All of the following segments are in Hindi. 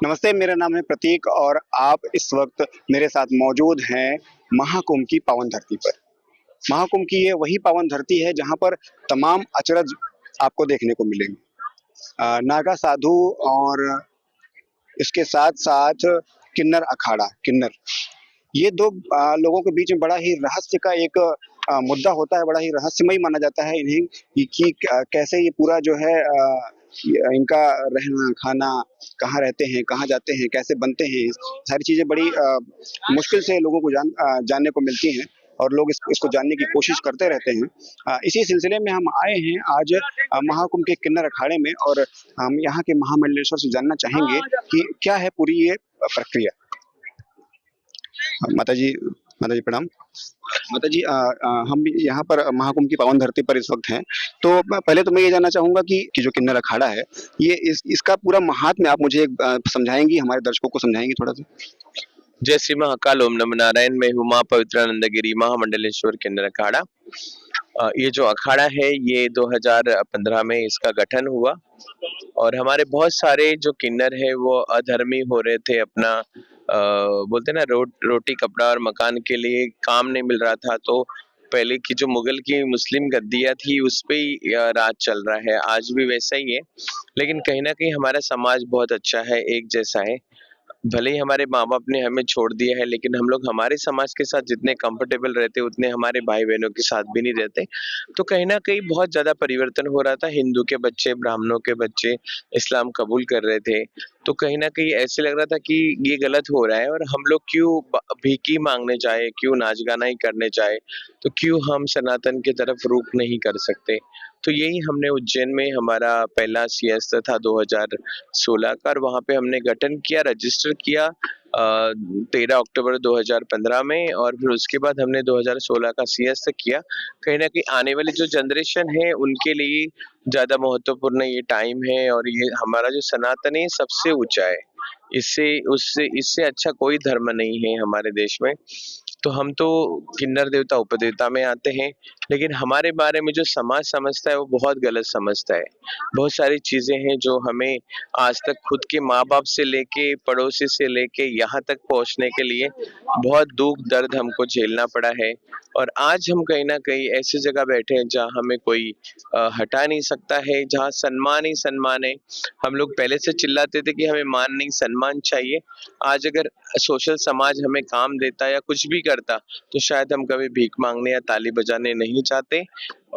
नमस्ते, मेरा नाम है प्रतीक और आप इस वक्त मेरे साथ मौजूद हैं महाकुंभ की पावन धरती पर। महाकुंभ की ये वही पावन धरती है जहाँ पर तमाम अचरज आपको देखने को मिलेंगे। नागा साधु और इसके साथ-साथ किन्नर अखाड़ा, किन्नर, ये 2 लोगों के बीच में बड़ा ही रहस्य का एक मुद्दा होता है, बड़ा ही रहस्यमयी माना जाता है इन्हें कि कैसे ये पूरा जो है इनका रहना, खाना, कहाँ रहते हैं, कहाँ जाते हैं, कैसे बनते हैं, सारी चीज़ें बड़ी मुश्किल से लोगों को जानने को मिलती हैं और लोग इसको जानने की कोशिश करते रहते हैं। इसी सिलसिले में हम आए हैं आज महाकुंभ के किन्नर अखाड़े में और हम यहाँ के महामंडलेश्वर से जानना चाहेंगे कि क्या है पूरी ये प्रक्रिया। माताजी माताजी प्रणाम। माताजी हम भी यहाँ पर महाकुंभ की पावन धरती पर इस वक्त हैं। तो पहले तो मैं ये जानना चाहूँगा कि जो किन्नर अखाड़ा है, ये इसका पूरा महात्म्य आप मुझे समझाएँगी, हमारे दर्शकों को समझाएँगी थोड़ा-सा? जय श्री महाकाल, ओम नमः नारायण। मैं हूँ माँ पवित्रानंद गिरी महामंडलेश्वर किन्नर अखाड़ा। ये जो अखाड़ा है ये 2015 में इसका गठन हुआ और हमारे बहुत सारे जो किन्नर है वो अधर्मी हो रहे थे। अपना बोलते ना रोटी कपड़ा और मकान के लिए काम नहीं मिल रहा था, तो पहले की जो मुगल की मुस्लिम गद्दियाँ थी उस पे ही राज चल रहा है। आज भी वैसा ही है, लेकिन कहीं ना कहीं हमारा समाज बहुत अच्छा है, एक जैसा है। भले ही हमारे माँ बाप ने हमें छोड़ दिया है, लेकिन हम लोग हमारे समाज के साथ जितने कंफर्टेबल रहते उतने हमारे भाई बहनों के साथ भी नहीं रहते। तो कहीं ना कहीं बहुत ज्यादा परिवर्तन हो रहा था। हिंदू के बच्चे, ब्राह्मणों के बच्चे इस्लाम कबूल कर रहे थे, तो कहीं ना कहीं ऐसे लग रहा था कि ये गलत हो रहा है और हम लोग क्यों भीख मांगने जाए, क्यों नाच गाना ही करने जाए, तो क्यों हम सनातन की तरफ रुख नहीं कर सकते। तो यही हमने उज्जैन में हमारा पहला सियस्त्र था 2016 का, और वहाँ पे हमने गठन किया, रजिस्टर किया 13 अक्टूबर 2015 में, और फिर उसके बाद हमने 2016 का सियस्त्र किया। कहीं ना कहीं आने वाली जो जनरेशन है उनके लिए ज्यादा महत्वपूर्ण ये टाइम है, और ये हमारा जो सनातन है सबसे ऊंचा है। इससे अच्छा कोई धर्म नहीं है हमारे देश में। तो हम तो किन्नर देवता उपदेवता में आते हैं, लेकिन हमारे बारे में जो समाज समझता है वो बहुत गलत समझता है। बहुत सारी चीजें हैं जो हमें आज तक खुद के माँ बाप से लेके, पड़ोसी से लेके यहाँ तक पहुँचने के लिए बहुत दुख दर्द हमको झेलना पड़ा है। और आज हम कहीं ना कहीं ऐसी जगह बैठे हैं जहाँ हमें कोई हटा नहीं सकता है, जहाँ सम्मान ही सम्मान है। हम लोग पहले से चिल्लाते थे कि हमें मान नहीं सम्मान चाहिए। आज अगर सोशल समाज हमें काम देता या कुछ भी करता तो शायद हम कभी भीख मांगने या ताली बजाने नहीं चाहते।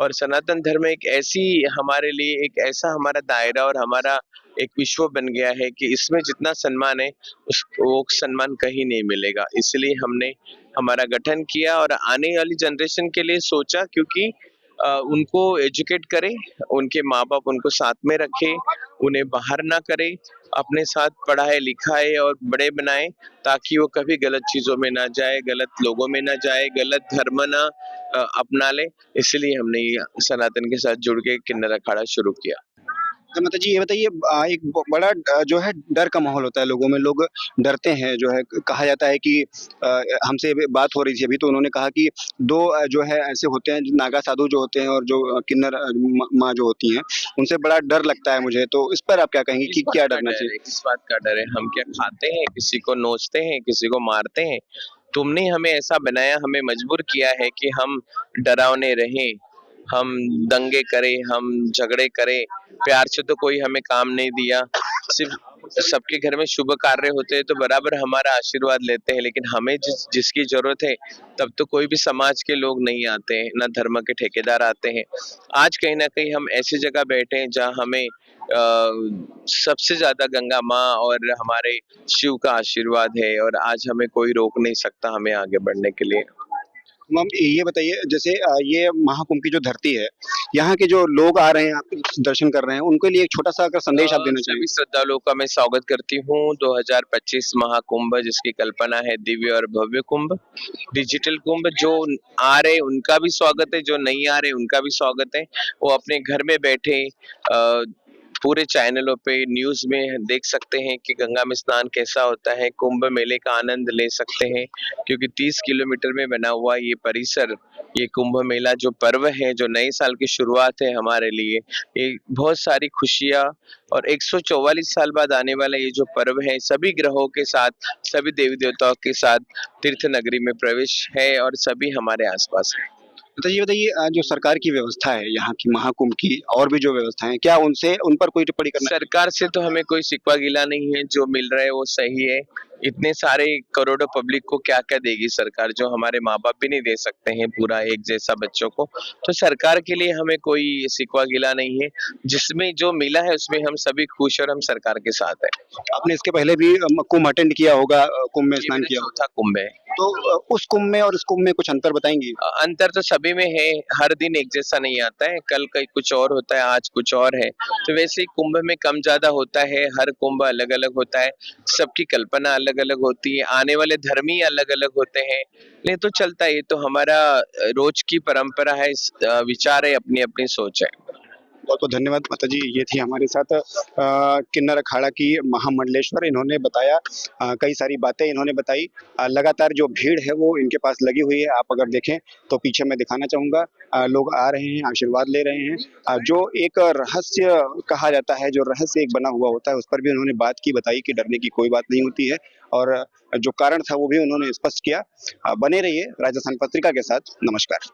और सनातन धर्म एक ऐसी हमारे लिए एक ऐसा हमारा दायरा और हमारा एक विश्व बन गया है कि इसमें जितना सम्मान है उस वो सम्मान कहीं नहीं मिलेगा। इसलिए हमने हमारा गठन किया और आने वाली जनरेशन के लिए सोचा, क्योंकि उनको एजुकेट करें, उनके माँ बाप उनको साथ में रखे, उन्हें बाहर ना करे, अपने साथ पढ़ाए लिखाए और बड़े बनाए, ताकि वो कभी गलत चीजों में ना जाए, गलत लोगों में ना जाए, गलत धर्म ना अपना ले। इसलिए हमने ये सनातन के साथ जुड़ के किन्नर अखाड़ा शुरू किया। तो माताजी ये बताइए, एक बड़ा जो है डर का माहौल होता है लोगों में, लोग डरते हैं, जो है कहा जाता है कि हमसे अभी बात हो रही थी अभी, तो उन्होंने कहा कि 2 जो है ऐसे होते हैं, जो नागा साधु जो होते हैं और जो किन्नर माँ जो होती हैं, उनसे बड़ा डर लगता है मुझे। तो इस पर आप क्या कहेंगे कि क्या डरना चाहिए? किस बात का डर है? हम क्या खाते हैं, किसी को नोचते हैं, किसी को मारते हैं? तुमने हमें ऐसा बनाया, हमें मजबूर किया है कि हम डरावने रहें, हम दंगे करें, हम झगड़े करें। प्यार से तो कोई हमें काम नहीं दिया। सिर्फ सबके घर में शुभ कार्य होते हैं तो बराबर हमारा आशीर्वाद लेते हैं, लेकिन हमें जिसकी जरूरत है तब तो कोई भी समाज के लोग नहीं आते हैं, ना धर्म के ठेकेदार आते हैं। आज कहीं ना कहीं हम ऐसी जगह बैठे हैं जहाँ हमें सबसे ज्यादा गंगा माँ और हमारे शिव का आशीर्वाद है, और आज हमें कोई रोक नहीं सकता हमें आगे बढ़ने के लिए। मैम ये बताइए, जैसे ये महाकुंभ की जो धरती है, यहाँ के जो लोग आ रहे हैं, आपके दर्शन कर रहे हैं, उनके लिए एक छोटा-सा अगर संदेश आप देना चाहें? सभी श्रद्धालुओं का मैं स्वागत करती हूँ 2025 महाकुंभ, जिसकी कल्पना है दिव्य और भव्य कुंभ, डिजिटल कुंभ। जो आ रहे उनका भी स्वागत है, जो नहीं आ रहे उनका भी स्वागत है। वो अपने घर में बैठे पूरे चैनलों पे न्यूज में देख सकते हैं कि गंगा में स्नान कैसा होता है, कुंभ मेले का आनंद ले सकते हैं, क्योंकि 30 किलोमीटर में बना हुआ ये परिसर, ये कुंभ मेला जो पर्व है, जो नए साल की शुरुआत है हमारे लिए, ये बहुत सारी खुशियाँ और 144 साल बाद आने वाला ये जो पर्व है, सभी ग्रहों के साथ, सभी देवी देवताओं के साथ तीर्थ नगरी में प्रवेश है और सभी हमारे आसपास है। तो ये बताइए जो सरकार की व्यवस्था है यहाँ की महाकुंभ की और भी जो व्यवस्थाएं हैं, क्या उनसे उन पर कोई टिप्पणी करना सरकार से तो हमें कोई शिकवा गिला नहीं है, जो मिल रहा है वो सही है। इतने सारे करोड़ों पब्लिक को क्या क्या देगी सरकार, जो हमारे माँ बाप भी नहीं दे सकते हैं पूरा एक जैसा बच्चों को। तो सरकार के लिए हमें कोई शिकवा गिला नहीं है, जिसमें जो मिला है उसमें हम सभी खुश और हम सरकार के साथ है। आपने इसके पहले भी कुंभ अटेंड किया होगा, कुंभ में ये स्नान मेरा किया होगा, चौथा कुंभ है। तो उस कुंभ में और इस कुंभ में कुछ अंतर बताएंगे? अंतर तो सभी में है, हर दिन एक जैसा नहीं आता है, कल कहीं कुछ और होता है, आज कुछ और है। तो वैसे ही कुंभ में कम ज्यादा होता है, हर कुंभ अलग अलग होता है, सबकी कल्पना अलग अलग होती है, आने वाले धर्म ही अलग अलग होते हैं। नहीं तो चलता है, ये तो हमारा रोज की परंपरा है, विचार है, अपनी अपनी सोच है। बहुत बहुत धन्यवाद माता जी। ये थी हमारे साथ किन्नर अखाड़ा की महामंडलेश्वर। इन्होंने बताया कई सारी बातें इन्होंने बताई। लगातार जो भीड़ है वो इनके पास लगी हुई है। आप अगर देखें तो पीछे मैं दिखाना चाहूँगा, लोग आ रहे हैं, आशीर्वाद ले रहे हैं। जो एक रहस्य कहा जाता है, जो रहस्य एक बना हुआ होता है, उस पर भी उन्होंने बात की, बताई कि डरने की कोई बात नहीं होती है और जो कारण था वो भी उन्होंने स्पष्ट किया। बने रहिए राजस्थान पत्रिका के साथ। नमस्कार।